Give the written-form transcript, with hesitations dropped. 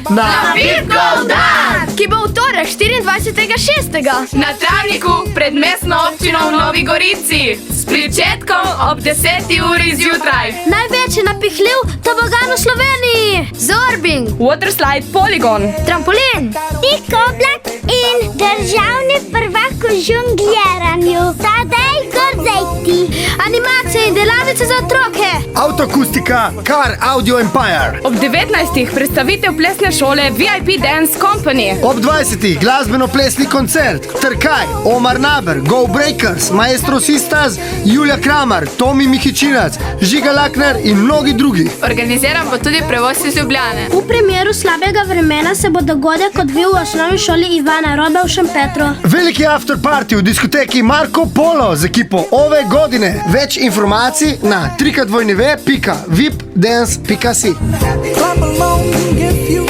na VIPkov dan, ki bo v torek 24.6. na travniku pred Mestno občino v Novi Gorici s pričetkom ob 10. uri zjutraj. Največji napihljiv tobogan v Sloveniji. Zorbing, Waterslide poligon, trampolin, Oblak in državni prvak v žongliranju. Tadej Gorzejti. animacije in delavnice za otroke. Autoakustika, Car Audio Empire. ob 19. predstavitev plesne šole V.I.P. Dance Company. Ob 20. glasbeno-plesni koncert. Trkaj, Omar Naber, Go Breakers, Maestro Sistaz, Julija Kramar, Tomi Mihičinac, Žiga Lakner in mnogi drugi. Organiziran bo tudi prevoz iz Ljubljane. V primeru slabega vremena se bo dogodek odvijal v osnovni šoli Ivana Robe v Šempetru. Veliki afterparty v diskoteki Marko Polo z ekipo ove godine. Več informacij na www.vipdance.si. Clap along if you